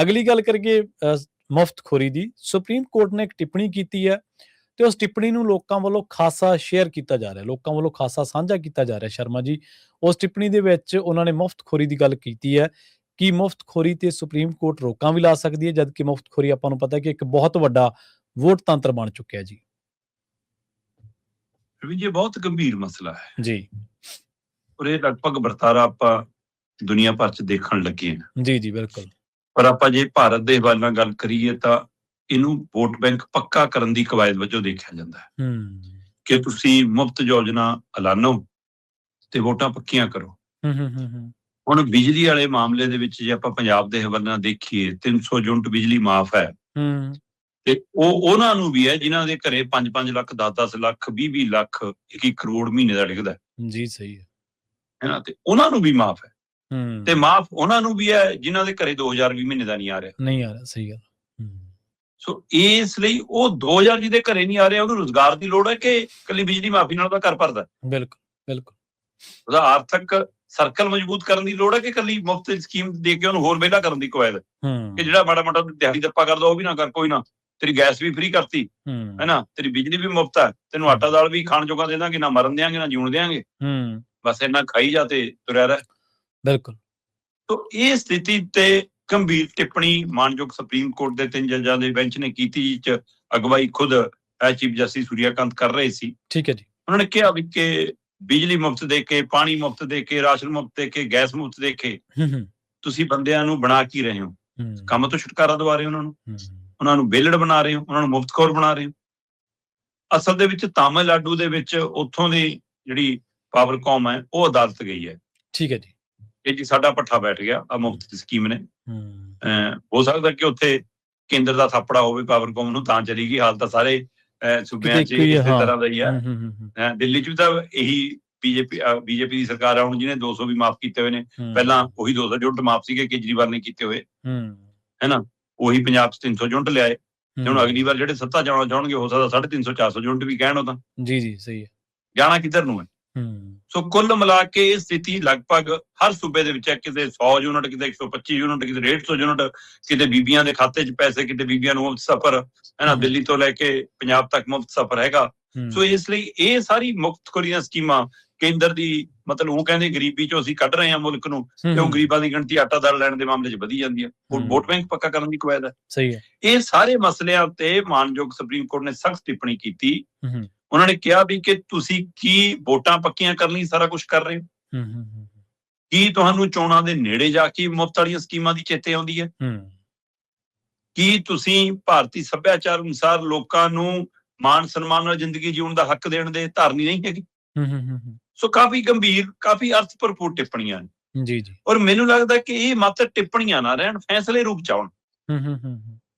ਅਗਲੀ ਗੱਲ ਕਰੀਏ ਮੁਫ਼ਤਖੋਰੀ ਦੀ। ਸੁਪਰੀਮ ਕੋਰਟ ਨੇ ਇੱਕ ਟਿੱਪਣੀ ਕੀਤੀ ਹੈ ਤੇ ਉਸ ਟਿੱਪਣੀ ਨੂੰ ਲੋਕਾਂ ਵੱਲੋਂ ਖਾਸਾ ਸ਼ੇਅਰ ਕੀਤਾ ਜਾ ਰਿਹਾ, ਲੋਕਾਂ ਵੱਲੋਂ ਖਾਸਾ ਸਾਂਝਾ ਕੀਤਾ ਜਾ ਰਿਹਾ। ਸ਼ਰਮਾ ਜੀ, ਉਸ ਟਿੱਪਣੀ ਦੇ ਵਿੱਚ ਉਹਨਾਂ ਨੇ ਮੁਫ਼ਤਖੋਰੀ ਦੀ ਗੱਲ ਕੀਤੀ ਹੈ ਕਿ ਮੁਫ਼ਤਖੋਰੀ ਤੇ ਸੁਪਰੀਮ ਕੋਰਟ ਰੋਕਾਂ ਵੀ ਲਾ ਸਕਦੀ ਹੈ, ਜਦਕਿ ਮੁਫ਼ਤਖੋਰੀ ਆਪਾਂ ਨੂੰ ਪਤਾ ਕਿ ਇੱਕ ਬਹੁਤ ਵੱਡਾ ਵੋਟ ਤੰਤਰ ਬਣ ਚੁੱਕਿਆ ਜੀ। ਰਵੀ ਜੀ, ਬਹੁਤ ਗੰਭੀਰ ਮਸਲਾ ਹੈ ਜੀ ਔਰ ਇਹ ਲਗਭਗ ਵਰਤਾਰਾ ਆਪਾਂ ਦੁਨੀਆ ਭਰ ਚ ਦੇਖਣ ਲੱਗੇ ਹਾਂ। ਜੀ ਜੀ ਬਿਲਕੁਲ। ਪਰ ਆਪਾਂ ਜੇ ਭਾਰਤ ਦੇ ਹਵਾਲੇ ਨਾਲ ਗੱਲ ਕਰੀਏ ਤਾਂ ਇਹਨੂੰ ਵੋਟ ਬੈਂਕ ਪੱਕਾ ਕਰਨ ਦੀ ਕਵਾਇਦ ਵਜੋਂ ਦੇਖਿਆ ਜਾਂਦਾ ਹੈ ਕਿ ਤੁਸੀਂ ਮੁਫਤ ਯੋਜਨਾ ਐਲਾਨੋ ਤੇ ਵੋਟਾਂ ਪੱਕੀਆਂ ਕਰੋ। ਹੁਣ ਬਿਜਲੀ ਵਾਲੇ ਮਾਮਲੇ ਦੇ ਵਿੱਚ ਜੇ ਆਪਾਂ ਪੰਜਾਬ ਦੇ ਹਵਾਲੇ ਨਾਲ ਦੇਖੀਏ, 300 ਯੂਨਿਟ ਬਿਜਲੀ ਮਾਫ ਹੈ ਤੇ ਉਹ ਉਹਨਾਂ ਨੂੰ ਵੀ ਹੈ ਜਿਨ੍ਹਾਂ ਦੇ ਘਰੇ 5-5 ਲੱਖ, 10-10 ਲੱਖ, 20-20 ਲੱਖ, 1 ਕਰੋੜ ਮਹੀਨੇ ਦਾ ਡਿੱਗਦਾ ਜੀ। ਸਹੀ ਹੈ ਨਾ, ਤੇ ਉਹਨਾਂ ਨੂੰ ਵੀ ਮਾਫ ਹੈ ਤੇ ਮਾਫ ਉਹਨਾਂ ਨੂੰ ਵੀ ਹੈ ਜਿਨ੍ਹਾਂ ਦੇ ਘਰੇ 2000 ਵੀ ਮਹੀਨੇ ਦਾ ਨਹੀਂ ਆ ਰਿਹਾ। ਸਹੀ ਗੱਲ। ਸੋ ਇਸ ਲਈ ਉਹ 2000 ਜਿਹਦੇ ਘਰੇ ਨਹੀਂ ਆ ਰਿਹਾ ਉਹਨੂੰ ਰੁਜ਼ਗਾਰ ਦੀ ਲੋੜ ਹੈ ਕਿ ਇਕੱਲੀ ਬਿਜਲੀ ਮਾਫੀ ਨਾਲ ਉਹਦਾ ਘਰ ਭਰਦਾ? ਬਿਲਕੁਲ ਬਿਲਕੁਲ। ਉਹਦਾ ਆਰਥਿਕ ਸਰਕਲ ਮਜ਼ਬੂਤ ਕਰਨ ਦੀ ਲੋੜ ਹੈ ਕਿ ਇਕੱਲੀ ਮੁਫਤ ਸਕੀਮ ਦੇ ਕੇ ਉਹਨੂੰ ਹੋਰ ਵਿਹਲਾ ਕਰਨ ਦੀ ਕਵਾਇਦ ਕਿ ਜਿਹੜਾ ਮਾੜਾ ਮਾੜਾ ਦਿਹਾੜੀ ਦੱਪਾ ਕਰਦਾ ਉਹ ਵੀ ਨਾ ਕਰ, ਕੋਈ ਨਾ, ਤੇਰੀ ਗੈਸ ਵੀ ਫ੍ਰੀ ਕਰਤੀ ਹੈ ਨਾ, ਤੇਰੀ ਬਿਜਲੀ ਵੀ ਮੁਫਤ ਹੈ, ਤੈਨੂੰ ਆਟਾ ਦਾਲ ਵੀ ਖਾਣ ਜੋਗਾ ਦੇ ਦਾਂਗੇ, ਨਾ ਮਰਨ ਦਿਆਂਗੇ ਨਾ ਜਿਉਣ ਦਿਆਂਗੇ, ਬਸ ਇੰਨਾ ਖਾਈ ਜਾ ਤੇ ਤੁਰਿਆ ਰਹਿ। ਬਿਲਕੁਲ। ਤੋ ਇਹ ਸਥਿਤੀ ਤੇ ਗੰਭੀਰ ਟਿੱਪਣੀ ਮਾਨਯੋਗ ਸੁਪਰੀਮ ਕੋਰਟ ਦੇ 3 ਜੱਜਾਂ ਦੇ ਬੈਂਚ ਨੇ ਕੀਤੀ, ਜਿਸ ਚ ਅਗਵਾਈ ਖੁਦ ਚੀਫ ਜਸਟਿਸ ਸੂਰਿਆਕਾਂਤ ਕਰ ਰਹੇ ਸੀ। ਠੀਕ ਹੈ ਜੀ। ਉਹਨਾਂ ਨੇ ਕਿਹਾ ਵੀ ਕਿ ਬਿਜਲੀ ਮੁਫਤ ਦੇ ਕੇ, ਪਾਣੀ ਮੁਫਤ ਦੇ ਕੇ, ਰਾਸ਼ਨ ਮੁਫਤ ਦੇ ਕੇ, ਗੈਸ ਮੁਫਤ ਦੇ ਕੇ ਤੁਸੀਂ ਬੰਦਿਆਂ ਨੂੰ ਬਣਾ ਕੀ ਰਹੇ ਹੋ? ਕੰਮ ਤੋਂ ਛੁਟਕਾਰਾ ਦਵਾ ਰਹੇ ਹੋ ਉਹਨਾਂ ਨੂੰ ਵਿਹਲੜ ਬਣਾ ਰਹੇ ਹੋ, ਉਹਨਾਂ ਨੂੰ ਮੁਫਤਖੋਰ ਬਣਾ ਰਹੇ ਹੋ। ਅਸਲ ਦੇ ਵਿੱਚ ਤਾਮਿਲਨਾਡੂ ਦੇ ਵਿੱਚ ਉੱਥੋਂ ਦੀ ਜਿਹੜੀ ਪਾਵਰਕੌਮ ਹੈ ਉਹ ਅਦਾਲਤ ਗਈ ਹੈ। ਠੀਕ ਹੈ ਜੀ। ਇਹ ਜੀ ਸਾਡਾ ਪੱਠਾ ਬੈਠ ਗਿਆ ਆ ਮੁਫਤ ਸਕੀਮ ਨੇ। ਹੋ ਸਕਦਾ ਕਿ ਉੱਥੇ ਕੇਂਦਰ ਦਾ ਥਾਪੜਾ ਹੋਵੇ ਪਾਵਰਕੌਮ ਨੂੰ, ਤਾਂ ਚਲੀ ਗਈ। ਹਾਲ ਤਾਂ ਸਾਰੇ ਸੂਬਿਆਂ ਚ ਇਸੇ ਤਰ੍ਹਾਂ ਦਾ ਹੀ ਹੈ। ਦਿੱਲੀ ਚ ਵੀ ਤਾਂ ਇਹੀ ਬੀਜੇਪੀ ਦੀ ਸਰਕਾਰ ਆ ਹੁਣ, ਜਿਹਨੇ 200 ਵੀ ਮਾਫ ਕੀਤੇ ਹੋਏ ਨੇ। ਪਹਿਲਾਂ ਉਹੀ 200 ਯੂਨਿਟ ਮਾਫ ਸੀਗੇ ਕੇਜਰੀਵਾਲ ਨੇ ਕੀਤੇ ਹੋਏ, ਹੈ ਨਾ। ਉਹੀ ਪੰਜਾਬ ਚ 300 ਯੂਨਿਟ ਲਿਆਏ ਤੇ ਹੁਣ ਅਗਲੀ ਵਾਰ ਜਿਹੜੇ ਸੱਤਾ ਜਾਣਾ ਚਾਹਣਗੇ ਹੋ ਸਕਦਾ 350 400 ਯੂਨਿਟ ਵੀ ਕਹਿਣ। ਉਹ ਤਾਂ ਜੀ ਸਹੀ ਹੈ। ਜਾਣਾ ਕਿੱਧਰ ਨੂੰ ਹੈ? ਸੋ ਕੁੱਲ ਮਿਲਾ ਕੇ ਇਹ ਸਥਿਤੀ ਲਗਭਗ ਹਰ ਸੂਬੇ ਦੇ ਵਿੱਚ ਹੈ। ਕਿਤੇ 100 ਯੂਨਿਟ, ਕਿਤੇ 125 ਯੂਨਿਟ, ਕਿਤੇ 150 ਯੂਨਿਟ, ਕਿਤੇ ਬੀਬੀਆਂ ਦੇ ਖਾਤੇ 'ਚ ਪੈਸੇ, ਕਿਤੇ ਬੀਬੀਆਂ ਨੂੰ ਮੁਫਤ ਸਫ਼ਰ, ਹੈ ਨਾ, ਦਿੱਲੀ ਤੋਂ ਲੈ ਕੇ ਪੰਜਾਬ ਤੱਕ ਮੁਫਤ ਸਫ਼ਰ ਹੈਗਾ। ਸੋ ਇਸ ਲਈ ਇਹ ਸਾਰੀ ਮੁਫਤਖੋਰੀ ਦੀਆਂ ਸਕੀਮਾਂ ਕੇਂਦਰ ਦੀ, ਮਤਲਬ ਉਹ ਕਹਿੰਦੇ ਗਰੀਬੀ ਚੋਂ ਅਸੀਂ ਕੱਢ ਰਹੇ ਹਾਂ ਮੁਲਕ ਨੂੰ, ਤੇ ਉਹ ਗਰੀਬਾਂ ਦੀ ਗਿਣਤੀ ਆਟਾ ਦਾਲ ਲੈਣ ਦੇ ਮਾਮਲੇ 'ਚ ਵਧੀ ਜਾਂਦੀ ਹੈ। ਵੋਟ ਬੈਂਕ ਪੱਕਾ ਕਰਨ ਦੀ ਕਵਾਇਦ ਹੈ। ਸਹੀ ਹੈ। ਇਹ ਸਾਰੇ ਮਸਲਿਆਂ ਉੱਤੇ ਮਾਨਯੋਗ ਸੁਪਰੀਮ ਕੋਰਟ ਨੇ ਸਖਤ ਟਿੱਪਣੀ ਕੀਤੀ। ਉਹਨਾਂ ਨੇ ਕਿਹਾ ਵੀ ਕਿ ਤੁਸੀਂ ਕੀ ਵੋਟਾਂ ਪੱਕੀਆਂ ਕਰਨ ਲਈ ਸਾਰਾ ਕੁਝ ਕਰ ਰਹੇ ਹੋ? ਕੀ ਤੁਹਾਨੂੰ ਚੋਣਾਂ ਦੇ ਨੇੜੇ ਜਾ ਕੇ ਮੁਫਤ ਵਾਲੀਆਂ ਸਕੀਮਾਂ ਦੀ ਚੇਤੇ ਆਉਂਦੀ ਹੈ? ਕੀ ਤੁਸੀਂ ਭਾਰਤੀ ਸੱਭਿਆਚਾਰ ਅਨੁਸਾਰ ਲੋਕਾਂ ਨੂੰ ਮਾਣ ਸਨਮਾਨ ਨਾਲ ਜ਼ਿੰਦਗੀ ਜਿਉਣ ਦਾ ਹੱਕ ਦੇਣ ਦੇ ਧਾਰਨੀ ਨਹੀਂ ਹੈਗੀ? ਸੋ ਕਾਫੀ ਗੰਭੀਰ, ਕਾਫੀ ਅਰਥ ਭਰਪੂਰ ਟਿੱਪਣੀਆਂ ਨੇ ਜੀ ਜੀ। ਔਰ ਮੈਨੂੰ ਲੱਗਦਾ ਕਿ ਇਹ ਮਾਤਰ ਟਿੱਪਣੀਆਂ ਨਾ ਰਹਿਣ, ਫੈਸਲੇ ਰੂਪ ਚ ਆਉਣ।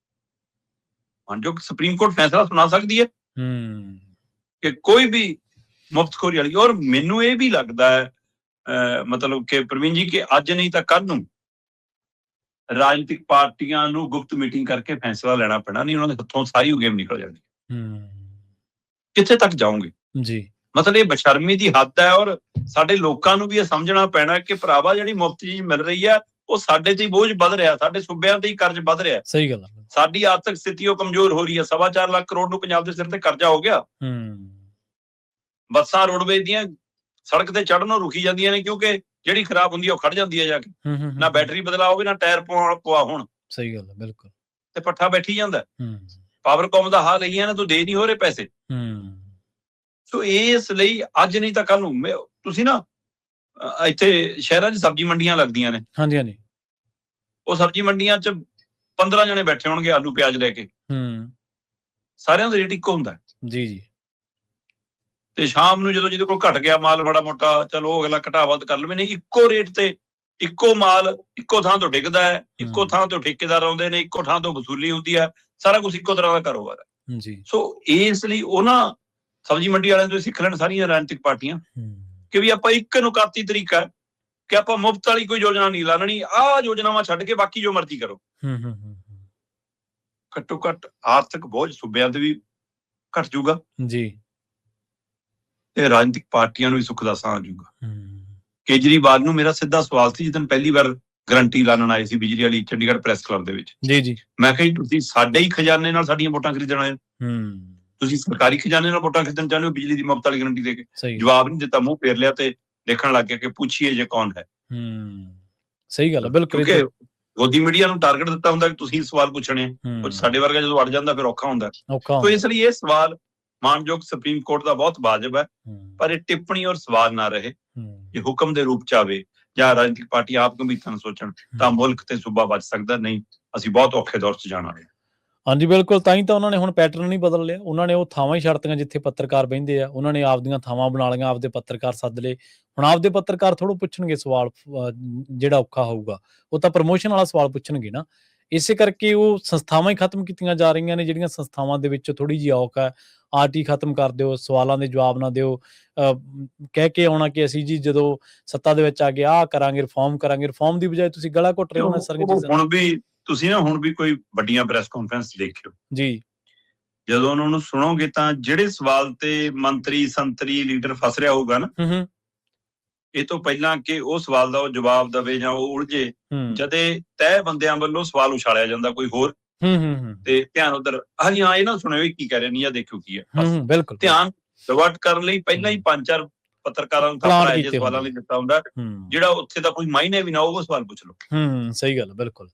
ਮਾਨਯੋਗ ਸੁਪਰੀਮ ਕੋਰਟ ਫੈਸਲਾ ਸੁਣਾ ਸਕਦੀ ਹੈ ਕਿ ਕੋਈ ਵੀ ਮੁਫਤਖੋਰੀ ਵਾਲੀ। ਔਰ ਮੈਨੂੰ ਇਹ ਵੀ ਲੱਗਦਾ ਹੈ ਮਤਲਬ ਕਿ ਪ੍ਰਵੀਨ ਜੀ, ਕਿ ਅੱਜ ਨਹੀਂ ਤਾਂ ਕੱਲ੍ਹ ਨੂੰ ਰਾਜਨੀਤਿਕ ਪਾਰਟੀਆਂ ਨੂੰ ਗੁਪਤ ਮੀਟਿੰਗ ਕਰਕੇ ਫੈਸਲਾ ਲੈਣਾ ਪੈਣਾ। ਨਹੀਂ ਉਹਨਾਂ ਦੇ ਹੱਥੋਂ ਸਾਰੀ ਗੇਮ ਨਿਕਲ ਜਾਣੀ। ਕਿੱਥੇ ਤੱਕ ਜਾਓਗੇ ਜੀ? ਮਤਲਬ ਇਹ ਬੇਸ਼ਰਮੀ ਦੀ ਹੱਦ ਹੈ। ਔਰ ਸਾਡੇ ਲੋਕਾਂ ਨੂੰ ਵੀ ਇਹ ਸਮਝਣਾ ਪੈਣਾ ਕਿ ਭਰਾਵਾ ਜਿਹੜੀ ਮੁਫਤ ਚੀਜ਼ ਮਿਲ ਰਹੀ ਹੈ ਉਹ ਸਾਡੇ ਤੇ ਹੀ ਬੋਝ ਵੱਧ ਰਿਹਾ, ਸਾਡੇ ਸੂਬਿਆਂ ਤੇ ਹੀ ਕਰਜ਼ ਵੱਧ ਰਿਹਾ। ਸਹੀ ਗੱਲ ਹੈ। ਸਾਡੀ ਆਰਥਿਕ ਸਥਿਤੀ ਉਹ ਕਮਜ਼ੋਰ ਹੋ ਰਹੀ ਹੈ। 4.25 ਲੱਖ ਕਰੋੜ ਨੂੰ ਪੰਜਾਬ ਦੇ ਸਿਰ ਤੇ ਕਰਜ਼ਾ ਹੋ ਗਿਆ। ਬੱਸਾਂ ਰੋਡਵੇਜ਼ ਦੀਆਂ ਸੜਕ ਤੇ ਚੜ੍ਹਨੋਂ ਰੁਕੀ ਜਾਂਦੀਆਂ ਨੇ ਕਿਉਂਕਿ ਜਿਹੜੀ ਖਰਾਬ ਹੁੰਦੀ ਹੈ ਉਹ ਖੜ ਜਾਂਦੀ ਹੈ ਜਾ ਕੇ। ਨਾ ਬੈਟਰੀ ਬਦਲਾ ਹੋਵੇ, ਨਾ ਟਾਇਰ ਪਵਾ ਹੋਣ। ਸਹੀ ਗੱਲ ਹੈ, ਬਿਲਕੁਲ। ਤੇ ਪੱਠਾ ਬੈਠੀ ਜਾਂਦਾ। ਪਾਵਰਕੌਮ ਦਾ ਹਾਲ ਇਹੀ ਹੈ ਨਾ, ਤੂੰ ਦੇ ਨਹੀਂ ਹੋ ਰਹੇ ਪੈਸੇ। ਸੋ ਇਸ ਲਈ ਅੱਜ ਨਹੀਂ ਤਾਂ ਕੱਲ ਨੂੰ ਤੁਸੀਂ ਨਾ ਇੱਥੇ ਸ਼ਹਿਰਾਂ 'ਚ ਸਬਜ਼ੀ ਮੰਡੀਆਂ ਲੱਗਦੀਆਂ ਨੇ। ਹਾਂਜੀ ਹਾਂਜੀ। ਉਹ ਸਬਜ਼ੀ ਮੰਡੀਆਂ 'ਚ 15 ਜਣੇ ਬੈਠੇ ਹੋਣਗੇ ਆਲੂ ਪਿਆਜ਼ ਲੈ ਕੇ। ਸਾਰਿਆਂ ਦਾ ਰੇਟ ਇੱਕੋ ਹੁੰਦਾ ਜੀ ਜੀ। ਤੇ ਸ਼ਾਮ ਨੂੰ ਜਦੋਂ ਜਿਹਦੇ ਕੋਲ ਘਟ ਗਿਆ ਮਾਲ ਮਾੜਾ ਮੋਟਾ, ਚਲੋ ਅਗਲਾ ਘਟਾ ਵੱਧ ਕਰ ਲਵੇ। ਨਹੀਂ, ਇੱਕੋ ਰੇਟ ਤੇ ਇੱਕੋ ਮਾਲ ਇੱਕੋ ਥਾਂ ਤੋਂ ਡਿੱਗਦਾ ਹੈ, ਇੱਕੋ ਥਾਂ ਤੋਂ ਠੇਕੇਦਾਰ ਆਉਂਦੇ ਨੇ, ਇੱਕੋ ਥਾਂ ਤੋਂ ਵਸੂਲੀ ਹੁੰਦੀ ਹੈ, ਸਾਰਾ ਕੁਛ ਇੱਕੋ ਤਰ੍ਹਾਂ ਦਾ ਕਾਰੋਬਾਰ ਹੈ ਜੀ। ਸੋ ਇਸ ਲਈ ਉਹਨਾਂ ਸਬਜ਼ੀ ਮੰਡੀ ਵਾਲਿਆਂ ਤੋਂ ਸਿੱਖ ਲੈਣ ਸਾਰੀਆਂ ਰਾਜਨੀਤਿਕ ਪਾਰਟੀਆਂ ਕਿ ਵੀ ਆਪਾਂ ਇੱਕ ਨੁਕਾਤੀ ਤਰੀਕਾ ਕਿ ਆਪਾਂ ਮੁਫਤ ਵਾਲੀ ਕੋਈ ਯੋਜਨਾ ਨਹੀਂ ਲਾਣੀ, ਆਹ ਯੋਜਨਾਵਾਂ ਛੱਡ ਕੇ ਬਾਕੀ ਜੋ ਮਰਜ਼ੀ ਕਰੋ। ਘੱਟੋ ਘੱਟ ਆਰਥਿਕ ਬੋਝ ਸੂਬਿਆਂ ਤੇ ਵੀ ਘਟ ਜੂਗਾ ਜੀ, ਤੇ ਰਾਜਨੀਤਿਕ ਪਾਰਟੀਆਂ ਨੂੰ ਵੀ ਸੁੱਖ ਦਾ ਸਾਹ ਆ ਜੂਗਾ। ਕੇਜਰੀਵਾਲ ਨੂੰ ਮੇਰਾ ਸਿੱਧਾ ਸਵਾਲ ਸੀ, ਜਿੱਦਣ ਪਹਿਲੀ ਵਾਰ ਗਰੰਟੀ ਲਾਣਨ ਆਏ ਸੀ ਬਿਜਲੀ ਵਾਲੀ ਚੰਡੀਗੜ੍ਹ ਪ੍ਰੈਸ ਕਲੱਬ ਦੇ ਵਿੱਚ। ਜੀ ਮੈਂ ਕਿਹਾ ਜੀ ਤੁਸੀਂ ਸਾਡੇ ਹੀ ਖਜ਼ਾਨੇ ਨਾਲ ਸਾਡੀਆਂ ਵੋਟਾਂ ਖਰੀਦਣ ਆਏ, ਤੁਸੀਂ ਸਰਕਾਰੀ ਖਜ਼ਾਨੇ ਨਾਲ ਵੋਟਾਂ ਖਰੀਦਣ ਚਾਹੁੰਦੇ ਹੋ ਬਿਜਲੀ ਦੀ ਮੁਫ਼ਤ ਵਾਲੀ ਗਰੰਟੀ ਦੇ ਕੇ? ਜਵਾਬ ਨਹੀਂ ਦਿੱਤਾ, ਮੂੰਹ ਫੇਰ ਲਿਆ ਤੇ ਦੇਖਣ ਲੱਗ ਗਿਆ ਕਿ ਪੁੱਛੀਏ ਜੇ ਕੌਣ ਹੈ। ਸਹੀ ਗੱਲ ਹੈ, ਬਿਲਕੁਲ। ਕਿਉਂਕਿ ਗੋਦੀ ਮੀਡੀਆ ਨੂੰ ਟਾਰਗੇਟ ਦਿੱਤਾ ਹੁੰਦਾ ਕਿ ਤੁਸੀਂ ਸਵਾਲ ਪੁੱਛਣੇ ਆ, ਸਾਡੇ ਵਰਗਾ ਜਦੋਂ ਅੜ ਜਾਂਦਾ ਫਿਰ ਔਖਾ ਹੁੰਦਾ। ਤੋ ਇਸ ਲਈ ਇਹ ਸਵਾਲ ਮਾਨਯੋਗ ਸੁਪਰੀਮ ਕੋਰਟ ਦਾ ਬਹੁਤ ਵਾਜਬ ਹੈ, ਪਰ ਇਹ ਟਿੱਪਣੀ ਔਰ ਸਵਾਲ ਨਾ ਰਹੇ, ਇਹ ਹੁਕਮ ਦੇ ਰੂਪ ਚ ਆਵੇ ਜਾਂ ਰਾਜਨੀਤਿਕ ਪਾਰਟੀ ਆਪ ਗੰਭੀਰਤਾ ਨਾਲ ਸੋਚਣ ਤਾਂ ਮੁਲਕ ਤੇ ਸੂਬਾ ਬਚ ਸਕਦਾ। ਨਹੀਂ ਅਸੀਂ ਬਹੁਤ ਔਖੇ ਦੌਰ ਚ ਜਾਣ ਵਾਲੇ। ਹਾਂਜੀ ਬਿਲਕੁਲ, ਤਾਂ ਹੀ ਤਾਂ ਉਹਨਾਂ ਨੇ ਹੁਣ ਪੈਟਰਨ ਨਹੀਂ ਬਦਲ ਲਿਆ, ਉਹਨਾਂ ਨੇ ਉਹ ਥਾਵਾਂ ਹੀ ਛੱਡਤੀਆਂ ਜਿੱਥੇ ਪੱਤਰਕਾਰ ਬਹਿੰਦੇ ਆ, ਉਹਨਾਂ ਨੇ ਆਪਦੀਆਂ ਥਾਵਾਂ ਬਣਾ ਲਈਆਂ, ਆਪਦੇ ਪੱਤਰਕਾਰ ਸੱਦ ਲਏ। ਹੁਣ ਆਪਦੇ ਪੱਤਰਕਾਰ ਥੋੜ੍ਹਾ ਪੁੱਛਣਗੇ ਸਵਾਲ, ਜਿਹੜਾ ਔਖਾ ਹੋਊਗਾ ਉਹ ਤਾਂ ਪ੍ਰਮੋਸ਼ਨ ਵਾਲਾ ਸਵਾਲ ਪੁੱਛਣਗੇ ਨਾ। ਇਸੇ ਕਰਕੇ ਉਹ ਸੰਸਥਾਵਾਂ ਹੀ ਖਤਮ ਕੀਤੀਆਂ ਜਾ ਰਹੀਆਂ ਨੇ, ਜਿਹੜੀਆਂ ਸੰਸਥਾਵਾਂ ਦੇ ਵਿੱਚ ਥੋੜ੍ਹੀ ਜਿਹੀ ਔਖ ਹੈ। ਆਰਟੀ ਖਤਮ ਕਰ ਦਿਓ, ਸਵਾਲਾਂ ਦੇ ਜਵਾਬ ਨਾ ਦਿਓ, ਕਹਿ ਕੇ ਆਉਣਾ ਕਿ ਅਸੀਂ ਜੀ ਜਦੋਂ ਸੱਤਾ ਦੇ ਵਿੱਚ ਆ ਗਏ ਆਹ ਕਰਾਂਗੇ, ਰਿਫਾਰਮ ਕਰਾਂਗੇ, ਰਿਫਾਰਮ ਦੀ ਬਜਾਏ ਤੁਸੀਂ ਗਲਾ ਘੁੱਟ ਰਹੇ ਹੋ ਸਾਰੀਆਂ ਚੀਜ਼ਾਂ। ਹੁਣ ਵੀ ਤੁਸੀਂ ਨਾ ਹੁਣ ਵੀ ਕੋਈ ਵੱਡੀਆਂ ਪ੍ਰੈਸ ਕਾਨਫਰੰਸ ਦੇਖਿਓ ਜੀ, ਜਦੋਂ ਉਹਨਾਂ ਨੂੰ ਸੁਣੋਗੇ ਤਾਂ ਜਿਹੜੇ ਸਵਾਲ ਤੇ ਮੰਤਰੀ ਸੰਤਰੀ ਲੀਡਰ ਫਸ ਰਿਹਾ ਹੋਊਗਾ ਨਾ, ਇਹ ਤੋਂ ਪਹਿਲਾਂ ਕਿ ਉਹ ਸਵਾਲ ਦਾ ਉਹ ਜਵਾਬ ਦਵੇ ਜਾਂ ਉਹ ਉਲਝੇ, ਜਦੇ ਤੈਅ ਬੰਦਿਆਂ ਵੱਲੋਂ ਸਵਾਲ ਉਛਾਲਿਆ ਜਾਂਦਾ ਕੋਈ ਹੋਰ, ਤੇ ਧਿਆਨ ਉਧਰ ਹਾਂਜੀ ਹਾਂ ਇਹ ਨਾ ਸੁਣਿਓ ਕੀ ਕਹਿ ਰਹੇ ਨਹੀਂ, ਜਾਂ ਦੇਖਿਓ ਕੀ ਹੈ। ਬਿਲਕੁਲ ਧਿਆਨ ਡਿਵਰਟ ਕਰਨ ਲਈ ਪਹਿਲਾਂ ਹੀ 5-4 ਪੱਤਰਕਾਰਾਂ ਨੂੰ ਥਾਪੜਾ ਜੇ ਸਵਾਲਾਂ ਲਈ ਦਿੱਤਾ ਹੁੰਦਾ, ਜਿਹੜਾ ਉੱਥੇ ਦਾ ਕੋਈ ਮਾਇਨੇ ਵੀ ਨਾ ਉਹ ਸਵਾਲ ਪੁੱਛ ਲਓ। ਸਹੀ ਗੱਲ, ਬਿਲਕੁਲ।